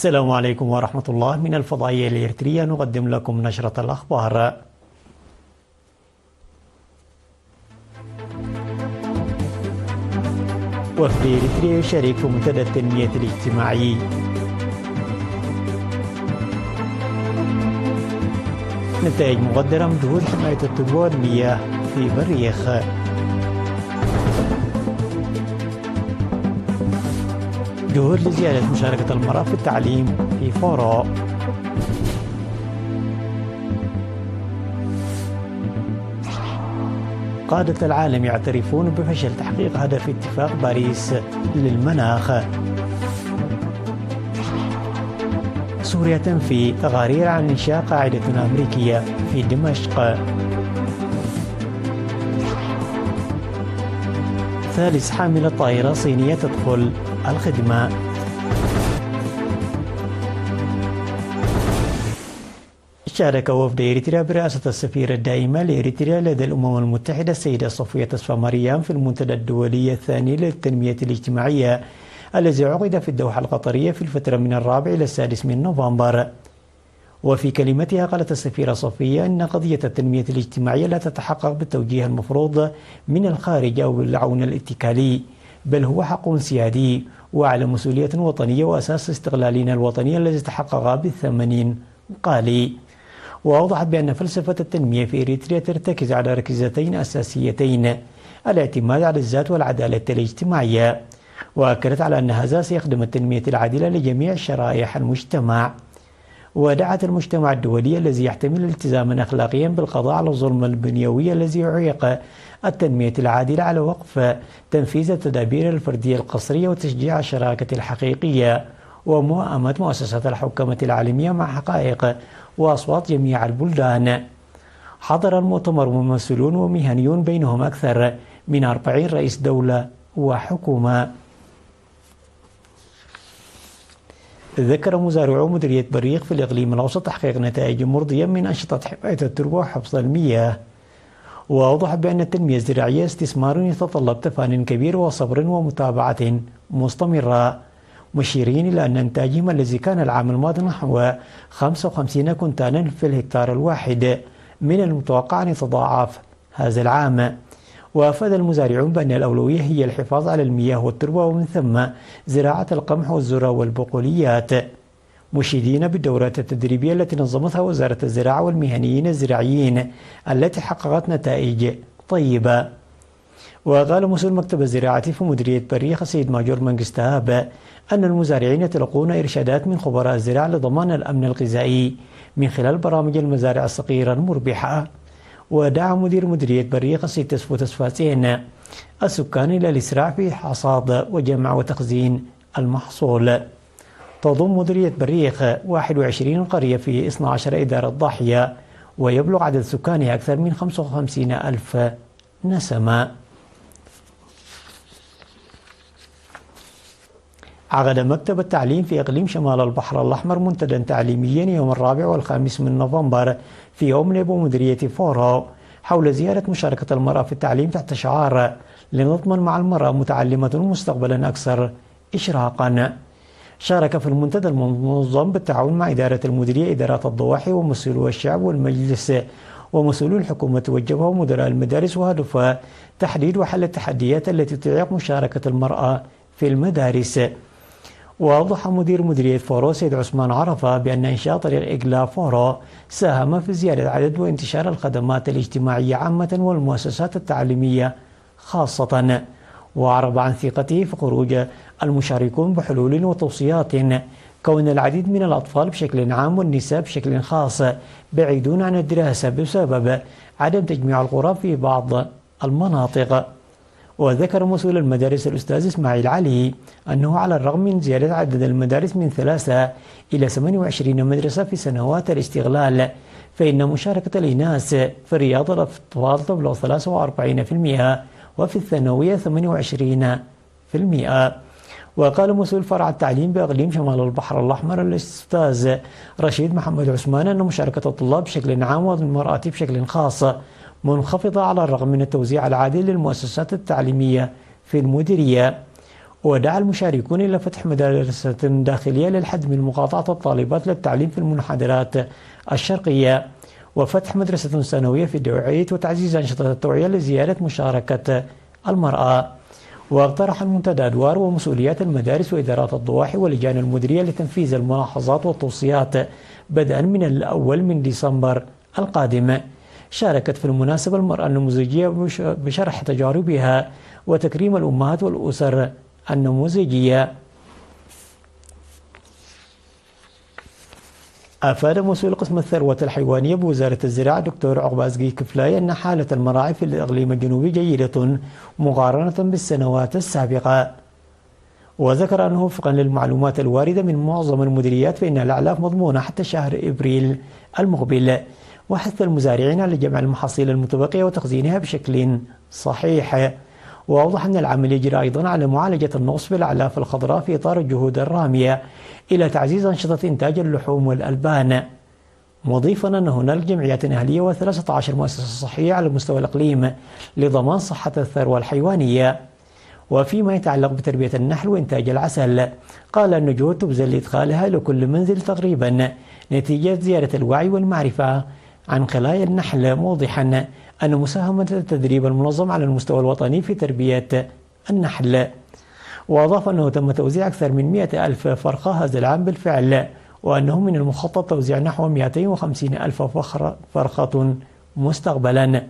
السلام عليكم ورحمة الله. من الفضائية الإريترية نقدم لكم نشرة الأخبار. وفد إريتريا يشارك في منتدى التنمية الاجتماعي. نتائج مقدرة من جهود حماية التربة والمياه في بريخ. جهود لزيادة مشاركة المرأة في التعليم في فورو. قادة العالم يعترفون بفشل تحقيق هدف اتفاق باريس للمناخ. سوريا تنفي تقارير عن إنشاء قاعدة أمريكية في دمشق. ثالث حاملة طائرة صينية تدخل الخدمة. شارك وفد إريتريا برئاسة السفيرة الدائمة لإريتريا لدى الأمم المتحدة السيدة صفية تصفى مريم في المنتدى الدولي الثاني للتنمية الاجتماعية الذي عقد في الدوحة القطرية في الفترة من 4 إلى 6 من نوفمبر. وفي كلمتها قالت السفيرة صفية أن قضية التنمية الاجتماعية لا تتحقق بالتوجيه المفروض من الخارج أو بالعون الاتكالي، بل هو حق سيادي وعلى مسؤولية وطنية وأساس استقلالنا الوطني الذي تحقق بالثمانين قالي. وأوضحت بأن فلسفة التنمية في إريتريا ترتكز على ركيزتين أساسيتين: الاعتماد على الذات والعدالة الاجتماعية. وأكدت على أن هذا سيخدم التنمية العادلة لجميع شرائح المجتمع. ودعت المجتمع الدولي الذي يحتمل التزاما أخلاقيا بالقضاء على الظلم البنيوي الذي يعيق التنمية العادلة على وقف تنفيذ التدابير الفردية القصرية وتشجيع الشراكة الحقيقية وموائمة مؤسسات الحكومة العالمية مع حقائق وأصوات جميع البلدان. حضر المؤتمر ممثلون ومهنيون بينهم أكثر من 40 رئيس دولة وحكومة. ذكر مزارعو مديرية بريخ في الإقليم الأوسط تحقيق نتائج مرضية من أنشطة حماية التربة وحفظ المياه. وأوضح بأن التنمية الزراعية استثمار يتطلب تفان كبير وصبر ومتابعة مستمرة، مشيرين إلى أن إنتاجهم الذي كان العام الماضي نحو 55 كنتانا في الهكتار الواحد من المتوقع أن يتضاعف هذا العام. وأفاد المزارعون بأن الأولوية هي الحفاظ على المياه والتربة ومن ثم زراعة القمح والذرة والبقوليات، مشيدين بالدورات التدريبية التي نظمتها وزارة الزراعة والمهنيين الزراعيين التي حققت نتائج طيبة. وقال مسؤول مكتب الزراعة في مديرية بريخ السيد ماجور منجستهاب أن المزارعين يتلقون إرشادات من خبراء الزراعة لضمان الأمن الغذائي من خلال برامج المزارع الصغيرة المربحة. ودعا مدير مديرية بريخ السيد تسفو تسفاسين السكان إلى الإسراع في حصاد وجمع وتخزين المحصول. تضم مديرية بريخ 21 قرية في 12 إدارة ضاحية، ويبلغ عدد سكانها أكثر من 55,000 نسمة. عقد مكتب التعليم في إقليم شمال البحر الأحمر منتدى تعليميا يوم 4 و5 من نوفمبر في أملب ومديرية فورو حول زيادة مشاركة المرأة في التعليم تحت شعار لنضمن مع المرأة متعلمة مستقبلا أكثر إشراقا. شارك في المنتدى المنظم بالتعاون مع إدارة المديرية إدارات الضواحي ومسؤولو الشعب والمجلس ومسؤولو الحكومة والجبهة ومدراء المدارس، وهدف تحديد وحل التحديات التي تعيق مشاركة المرأة في المدارس. وأوضح مدير مديرية فورو سيد عثمان عرفة بأن إنشاء طريق إقلا فورو ساهم في زيادة عدد وانتشار الخدمات الاجتماعية عامة والمؤسسات التعليمية خاصة. وأعرب عن ثقته في خروج المشاركون بحلول وتوصيات كون العديد من الأطفال بشكل عام والنساء بشكل خاص بعيدون عن الدراسة بسبب عدم تجميع الغرف في بعض المناطق. وذكر مسؤول المدارس الأستاذ إسماعيل علي أنه على الرغم من زيادة عدد المدارس من 3 إلى 28 مدرسة في سنوات الاستغلال، فإن مشاركة الإناث في الرياضة الأطفال تبلغ 43% وفي الثانوية 28%. وقال مسؤول فرع التعليم بإقليم شمال البحر الأحمر الأستاذ رشيد محمد عثمان أن مشاركة الطلاب بشكل عام والمرأة بشكل خاص منخفضة على الرغم من التوزيع العادل للمؤسسات التعليمية في المديرية. ودعا المشاركون إلى فتح مدارس داخلية للحد من مقاطعة الطالبات للتعليم في المنحدرات الشرقية، وفتح مدرسة ثانوية في الدويعيت، وتعزيز أنشطة التوعية لزيادة مشاركة المرأة. واقترح المنتدى أدوار ومسؤوليات المدارس وإدارات الضواحي واللجان المديرية لتنفيذ الملاحظات والتوصيات بدءا من الأول من ديسمبر القادم. شاركت في المناسبة المرأة النموذجية بشرح تجاربها وتكريم الأمهات والأسر النموذجية. أفاد مسؤول قسم الثروة الحيوانية بوزارة الزراعة دكتور عقبازقي كفلاي أن حالة المراعي في الإقليم الجنوبي جيدة مقارنة بالسنوات السابقة، وذكر أنه وفقا للمعلومات الواردة من معظم المديريات فإن الأعلاف مضمونة حتى شهر إبريل المقبل، وحث المزارعين على جمع المحاصيل المتبقية وتخزينها بشكل صحيح. وأوضح أن العمل يجري أيضا على معالجة النقص في الأعلاف الخضراء في إطار الجهود الرامية إلى تعزيز أنشطة إنتاج اللحوم والألبان، مضيفا أن هناك جمعيات أهلية و13 مؤسسة صحية على مستوى الإقليم لضمان صحة الثروة الحيوانية. وفيما يتعلق بتربية النحل وإنتاج العسل، قال أن جهود تبذل لإدخالها لكل منزل تقريبا نتيجة زيادة الوعي والمعرفة عن خلايا النحل، موضحا أن مساهمة التدريب المنظم على المستوى الوطني في تربية النحل. وأضاف أنه تم توزيع أكثر من 100,000 فرخة هذا العام بالفعل، وأنه من المخطط توزيع نحو 250,000 فرخة مستقبلا.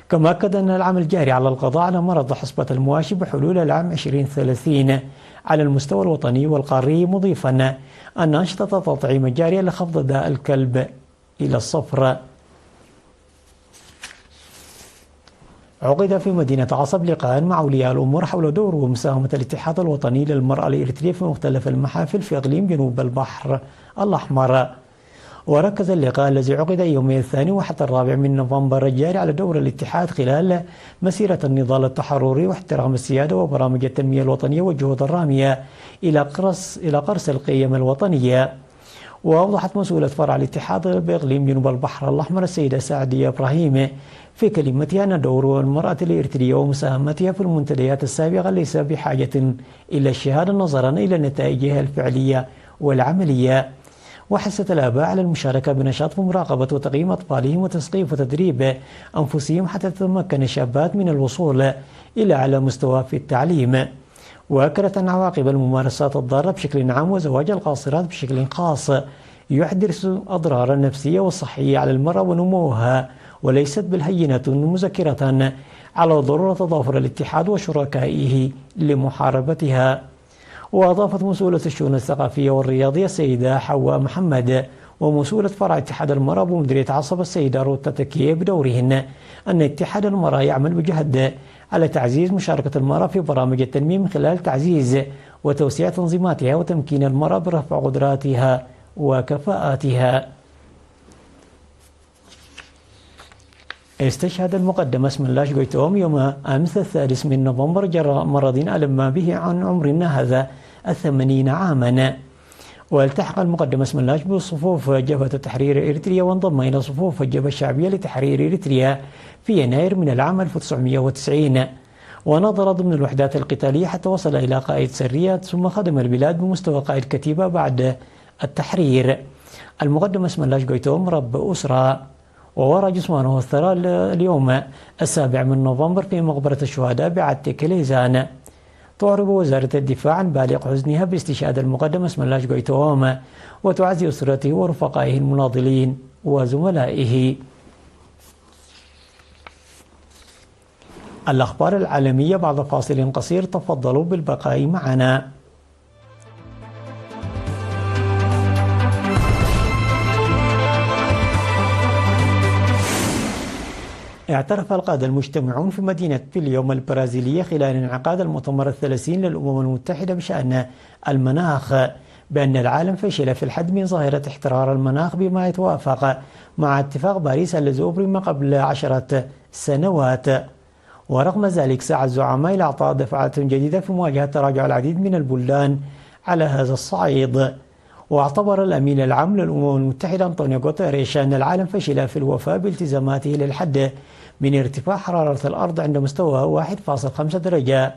كما أكد أن العمل جاري على القضاء على مرض حصبة المواشي بحلول العام 2030 على المستوى الوطني والقاري، مضيفا أن أنشطة التطعيم الجارية لخفض داء الكلب إلى الصفر. عقد في مدينة عصب لقاء مع أولياء الأمور حول دور ومساهمة الاتحاد الوطني للمرأة الإريترية في مختلف المحافل في إقليم جنوب البحر الأحمر. وركز اللقاء الذي عقد يومي 2 وحتى 4 من نوفمبر الجاري على دور الاتحاد خلال مسيرة النضال التحرري واحترام السيادة وبرامج التنمية الوطنية والجهود الرامية إلى قرص القيم الوطنية. وأوضحت مسؤولة فرع الاتحاد بإقليم جنوب البحر الأحمر السيدة سعدية إبراهيم في كلمتها أن دور المرأة الإريترية ومساهمتها في المنتديات السابقة ليس بحاجة إلى الشهادة نظرا إلى نتائجها الفعلية والعملية. وحثت الآباء على المشاركة بنشاط في مراقبة وتقييم أطفالهم وتثقيف وتدريب أنفسهم حتى تتمكن الشابات من الوصول إلى أعلى مستوى في التعليم. وأكدت أن عواقب الممارسات الضارة بشكل عام وزواج القاصرات بشكل خاص يحدث أضرارا نفسية والصحية على المرأة ونموها، وليست بالهينة، مذكرة على ضرورة تضافر الاتحاد وشركائه لمحاربتها. وأضافت مسؤولة الشؤون الثقافية والرياضية السيدة حواء محمد ومسؤولة فرع اتحاد المرأة بمديرية عصب السيدة روتا تكيه بدورهن أن اتحاد المرأة يعمل بجهد على تعزيز مشاركة المرأة في برامج التنمية من خلال تعزيز وتوسيع تنظيماتها وتمكين المرأة برفع قدراتها وكفاءاتها. استشهد المقدم اسم الله شقيتوم يوم أمس 3 من نوفمبر جراء مرض ألم به عن عمر هذا 80 عاما. والتحق المقدم اسم الله بصفوف جبهة تحرير إريتريا وانضم إلى صفوف الجبهة الشعبية لتحرير إريتريا في يناير من العام 1990، ونظر ضمن الوحدات القتالية حتى وصل إلى قائد سرية، ثم خدم البلاد بمستوى قائد كتيبة بعد التحرير. المقدم اسم الله شقيتوم رب أسرة، وورى جسمانه الثرى اليوم 7 من نوفمبر في مقبرة الشهداء بعد كليزان. تعرب وزارة الدفاع عن بالغ حزنها باستشهاد المقدم اسم الله شقيتوم وتعزي أسرته ورفقائه المناضلين وزملائه. الأخبار العالمية بعد فاصل قصير، تفضلوا بالبقاء معنا. اعترف القادة المجتمعون في مدينة بليوم البرازيلية خلال انعقاد المؤتمر 30 للأمم المتحدة بشأن المناخ بأن العالم فشل في الحد من ظاهرة احترار المناخ بما يتوافق مع اتفاق باريس الذي أبرم قبل 10 سنوات. ورغم ذلك سعى الزعماء إلى إعطاء دفعات جديدة في مواجهة تراجع العديد من البلدان على هذا الصعيد. واعتبر الأمين العام للأمم المتحدة أنطونيو غوتيريش أن العالم فشل في الوفاء بالتزاماته للحد من ارتفاع حرارة الأرض عند مستوى 1.5 درجة.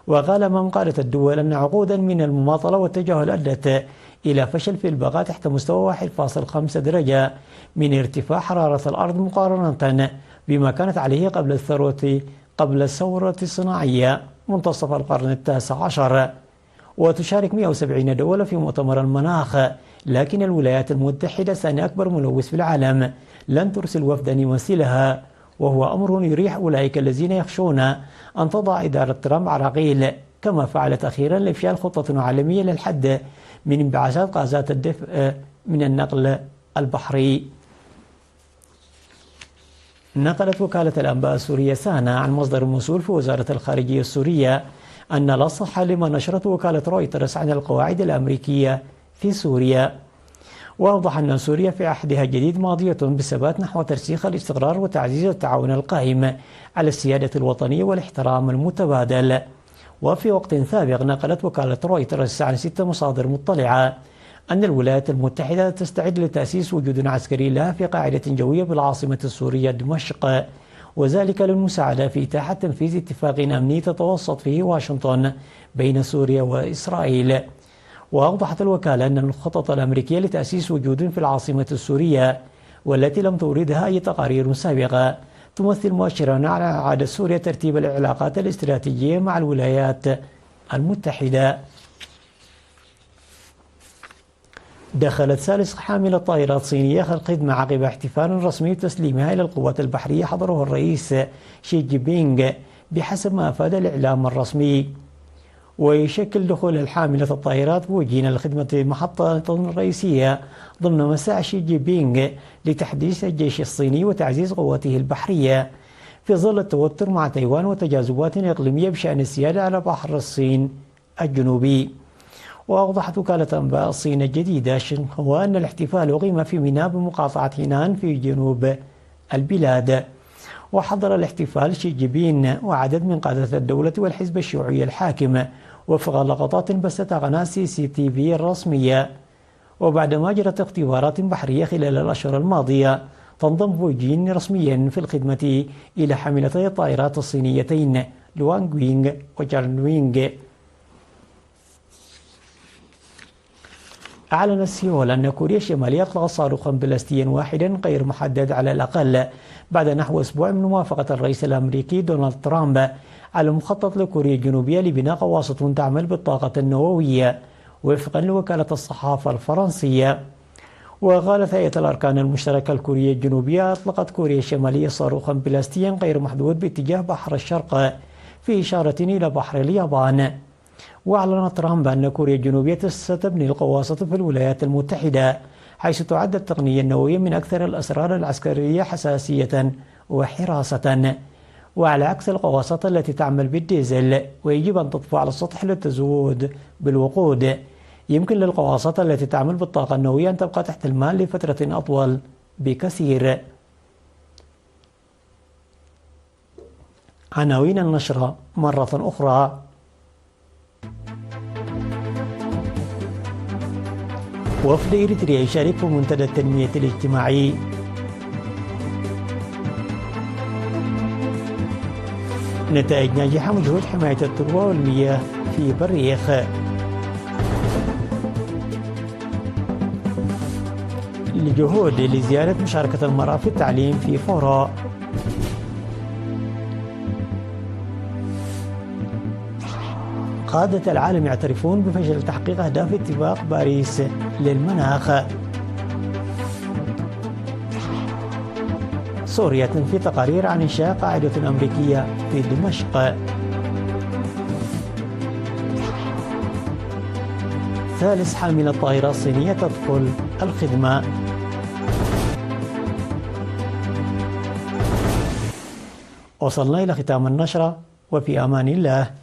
وغالبا قالت الدول أن عقودا من المماطلة والتجاهل أدت إلى فشل في البقاء تحت مستوى 1.5 درجة من ارتفاع حرارة الأرض مقارنة بما كانت عليه قبل الثورة الصناعية منتصف القرن ال19. وتشارك 170 دولة في مؤتمر المناخ، لكن الولايات المتحدة ثاني أكبر ملوث في العالم لن ترسل وفدا يمثلها، وهو أمر يريح أولئك الذين يخشون أن تضع إدارة ترامب عراقيل كما فعلت أخيرا لإفشال خطة عالمية للحد من انبعاثات غازات الدفء من النقل البحري. نقلت وكالة الأنباء السورية سانا عن مصدر مسؤول في وزارة الخارجية السورية أن لا صحة لما نشرته وكالة رويترز عن القواعد الأمريكية في سوريا. وأوضح أن سوريا في عهدها الجديد ماضية بثبات نحو ترسيخ الاستقرار وتعزيز التعاون القائم على السيادة الوطنية والاحترام المتبادل. وفي وقت سابق نقلت وكالة رويترز عن 6 مصادر مطلعة أن الولايات المتحدة تستعد لتأسيس وجود عسكري لها في قاعدة جوية بالعاصمة السورية دمشق، وذلك للمساعدة في إتاحة تنفيذ اتفاق أمني تتوسط فيه واشنطن بين سوريا وإسرائيل. وأوضحت الوكالة أن الخطط الأمريكية لتأسيس وجود في العاصمة السورية والتي لم توردها أي تقارير سابقة تمثل مؤشرا على إعادة سوريا ترتيب العلاقات الاستراتيجية مع الولايات المتحدة. دخلت ثالث حاملة طائرات صينية الخدمة عقب احتفال رسمي بتسليمها إلى القوات البحرية حضره الرئيس شي جي بينغ بحسب ما أفاد الإعلام الرسمي. ويشكل دخول الحاملة الطائرات بوجهين لخدمة محطة رئيسية ضمن مساع شي جي بينغ لتحديث الجيش الصيني وتعزيز قوته البحرية في ظل التوتر مع تايوان وتجاذبات إقليمية بشأن السيادة على بحر الصين الجنوبي. وأوضحت وكالة أنباء الصين الجديدة شنهوا أن الاحتفال أقيم في ميناء بمقاطعة هينان في جنوب البلاد. وحضر الاحتفال شي جي بين وعدد من قادة الدولة والحزب الشيوعي الحاكم وفق لقطات بثتها قناة CCTV الرسمية. وبعدما جرت اختبارات بحرية خلال الأشهر الماضية تنضم فوجين رسميا في الخدمة إلى حاملتي الطائرات الصينيتين لوانغوينغ وجارنوينغ. أعلنت سيول أن كوريا الشمالية أطلقت صاروخا بلاستيا واحدا غير محدد على الأقل بعد نحو أسبوع من موافقة الرئيس الأمريكي دونالد ترامب على مخطط لكوريا الجنوبية لبناء قواصل تعمل بالطاقة النووية وفقا لوكالة الصحافة الفرنسية. وقالت هيئة الأركان المشتركة الكورية الجنوبية أطلقت كوريا الشمالية صاروخا بلاستيا غير محدود باتجاه بحر الشرق في إشارة إلى بحر اليابان. وأعلن ترامب أن كوريا الجنوبية ستبني القواصل في الولايات المتحدة حيث تعد التقنية النووية من أكثر الأسرار العسكرية حساسية وحراسة، وعلى عكس القواصل التي تعمل بالديزل ويجب أن تطفو على السطح للتزود بالوقود. يمكن للقواصل التي تعمل بالطاقة النووية أن تبقى تحت الماء لفترة أطول بكثير. عناوين النشرة مرة أخرى. وفد إريتريا يشارك في منتدى التنمية الاجتماعي. نتائج ناجحة من جهود حماية التربة والمياه في بريخ. لجهود لزيادة مشاركة المرأة في التعليم في فورا. قادة العالم يعترفون بفشل تحقيق أهداف اتفاق باريس للمناخ. سوريا تنفي تقارير عن إنشاء قاعدة أمريكية في دمشق. ثالث حاملة طائرة صينية تدخل الخدمة. وصلنا إلى ختام النشرة، وفي أمان الله.